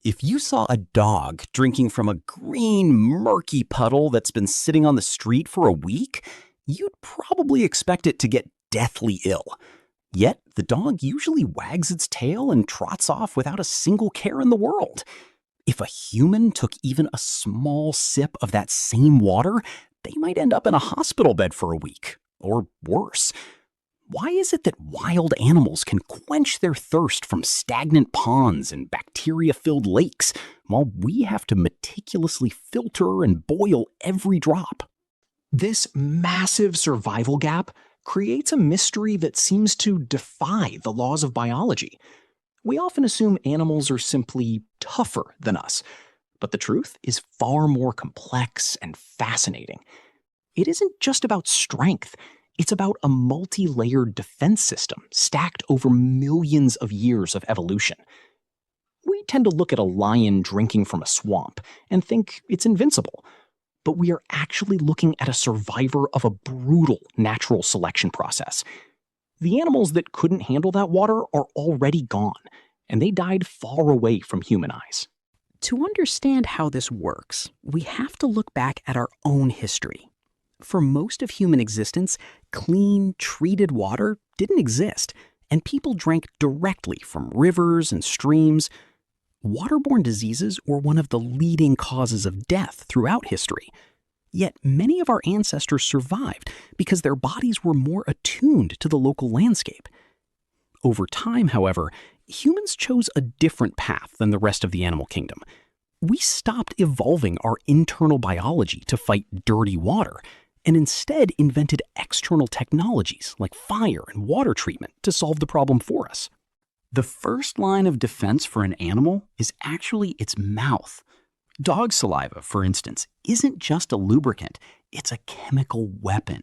If you saw a dog drinking from a green, murky puddle that's been sitting on the street for a week, you'd probably expect it to get deathly ill. Yet, the dog usually wags its tail and trots off without a single care in the world. If a human took even a small sip of that same water, they might end up in a hospital bed for a week, or worse. Why is it that wild animals can quench their thirst from stagnant ponds and bacteria-filled lakes, while we have to meticulously filter and boil every drop? This massive survival gap creates a mystery that seems to defy the laws of biology. We often assume animals are simply tougher than us, but the truth is far more complex and fascinating. It isn't just about strength. It's about a multi-layered defense system stacked over millions of years of evolution. We tend to look at a lion drinking from a swamp and think it's invincible, but we are actually looking at a survivor of a brutal natural selection process. The animals that couldn't handle that water are already gone, and they died far away from human eyes. To understand how this works, we have to look back at our own history. For most of human existence, clean, treated water didn't exist, and people drank directly from rivers and streams. Waterborne diseases were one of the leading causes of death throughout history. Yet many of our ancestors survived because their bodies were more attuned to the local landscape. Over time, however, humans chose a different path than the rest of the animal kingdom. We stopped evolving our internal biology to fight dirty water, and instead invented external technologies like fire and water treatment to solve the problem for us. The first line of defense for an animal is actually its mouth. Dog saliva, for instance, isn't just a lubricant, it's a chemical weapon.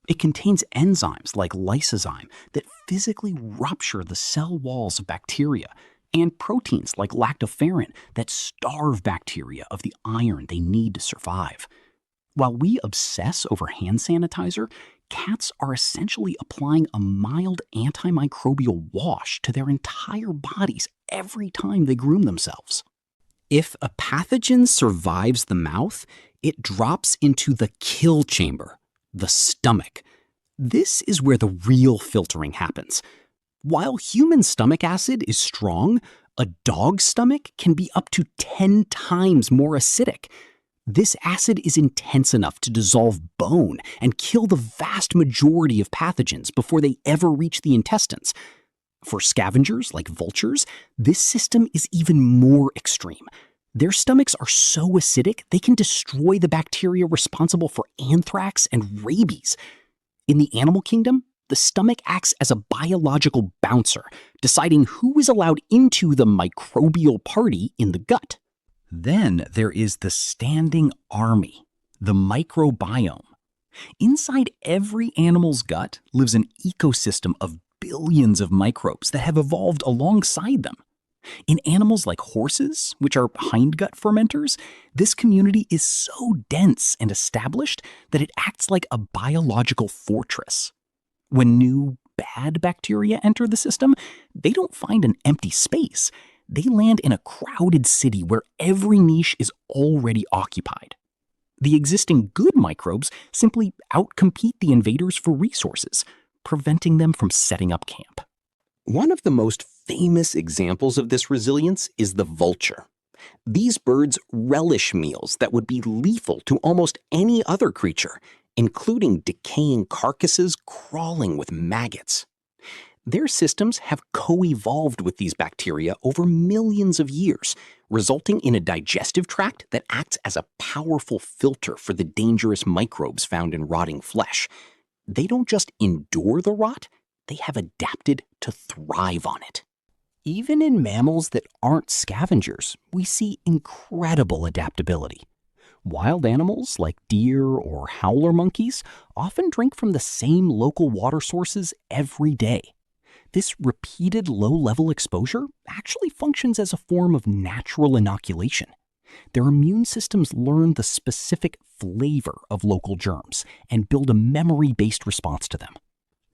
It contains enzymes like lysozyme that physically rupture the cell walls of bacteria, and proteins like lactoferrin that starve bacteria of the iron they need to survive. While we obsess over hand sanitizer, cats are essentially applying a mild antimicrobial wash to their entire bodies every time they groom themselves. If a pathogen survives the mouth, it drops into the kill chamber, the stomach. This is where the real filtering happens. While human stomach acid is strong, a dog's stomach can be up to 10 times more acidic. This acid is intense enough to dissolve bone and kill the vast majority of pathogens before they ever reach the intestines. For scavengers like vultures, this system is even more extreme. Their stomachs are so acidic they can destroy the bacteria responsible for anthrax and rabies. In the animal kingdom, the stomach acts as a biological bouncer, deciding who is allowed into the microbial party in the gut. Then there is the standing army, the microbiome. Inside every animal's gut lives an ecosystem of billions of microbes that have evolved alongside them. In animals like horses, which are hindgut fermenters, this community is so dense and established that it acts like a biological fortress. When new, bad bacteria enter the system, they don't find an empty space. They land in a crowded city where every niche is already occupied. The existing good microbes simply outcompete the invaders for resources, preventing them from setting up camp. One of the most famous examples of this resilience is the vulture. These birds relish meals that would be lethal to almost any other creature, including decaying carcasses crawling with maggots. Their systems have co-evolved with these bacteria over millions of years, resulting in a digestive tract that acts as a powerful filter for the dangerous microbes found in rotting flesh. They don't just endure the rot, they have adapted to thrive on it. Even in mammals that aren't scavengers, we see incredible adaptability. Wild animals like deer or howler monkeys often drink from the same local water sources every day. This repeated low-level exposure actually functions as a form of natural inoculation. Their immune systems learn the specific flavor of local germs and build a memory-based response to them.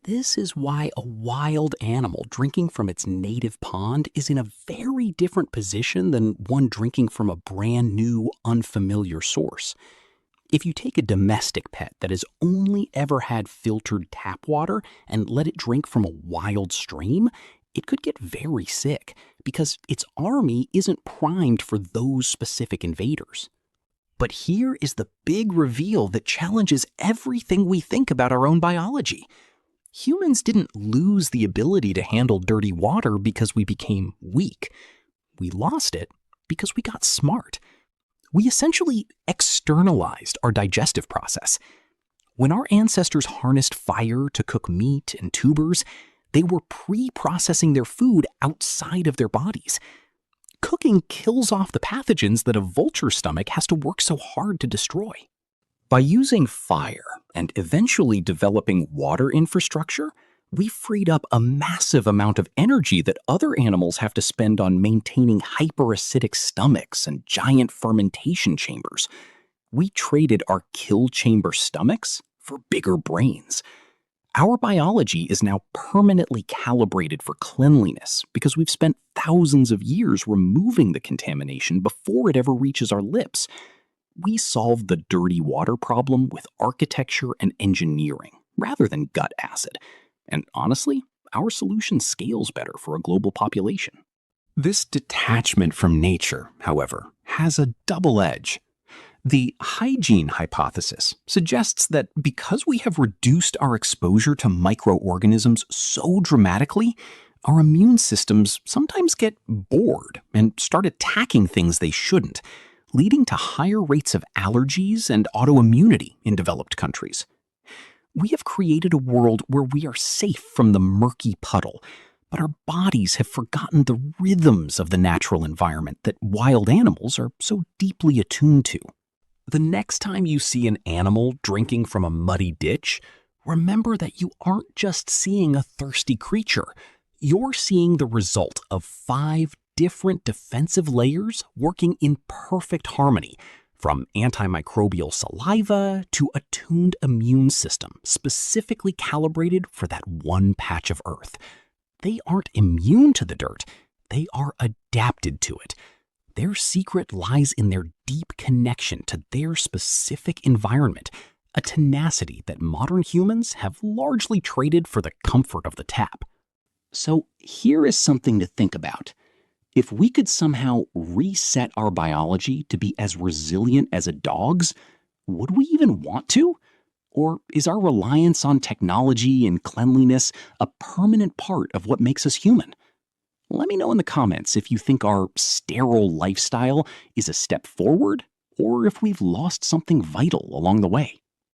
This is why a wild animal drinking from its native pond is in a very different position than one drinking from a brand new, unfamiliar source. If you take a domestic pet that has only ever had filtered tap water and let it drink from a wild stream, it could get very sick because its army isn't primed for those specific invaders. But here is the big reveal that challenges everything we think about our own biology. Humans didn't lose the ability to handle dirty water because we became weak. We lost it because we got smart. We essentially externalized our digestive process. When our ancestors harnessed fire to cook meat and tubers, they were pre-processing their food outside of their bodies. Cooking kills off the pathogens that a vulture's stomach has to work so hard to destroy. By using fire and eventually developing water infrastructure, we freed up a massive amount of energy that other animals have to spend on maintaining hyperacidic stomachs and giant fermentation chambers. We traded our kill chamber stomachs for bigger brains. Our biology is now permanently calibrated for cleanliness because we've spent thousands of years removing the contamination before it ever reaches our lips. We solved the dirty water problem with architecture and engineering rather than gut acid. And honestly, our solution scales better for a global population. This detachment from nature, however, has a double edge. The hygiene hypothesis suggests that because we have reduced our exposure to microorganisms so dramatically, our immune systems sometimes get bored and start attacking things they shouldn't, leading to higher rates of allergies and autoimmunity in developed countries. We have created a world where we are safe from the murky puddle, but our bodies have forgotten the rhythms of the natural environment that wild animals are so deeply attuned to. The next time you see an animal drinking from a muddy ditch, remember that you aren't just seeing a thirsty creature. You're seeing the result of 5 different defensive layers working in perfect harmony, from antimicrobial saliva to a tuned immune system specifically calibrated for that one patch of earth. They aren't immune to the dirt, they are adapted to it. Their secret lies in their deep connection to their specific environment, a tenacity that modern humans have largely traded for the comfort of the tap. So here is something to think about. If we could somehow reset our biology to be as resilient as a dog's, would we even want to? Or is our reliance on technology and cleanliness a permanent part of what makes us human? Let me know in the comments if you think our sterile lifestyle is a step forward or if we've lost something vital along the way.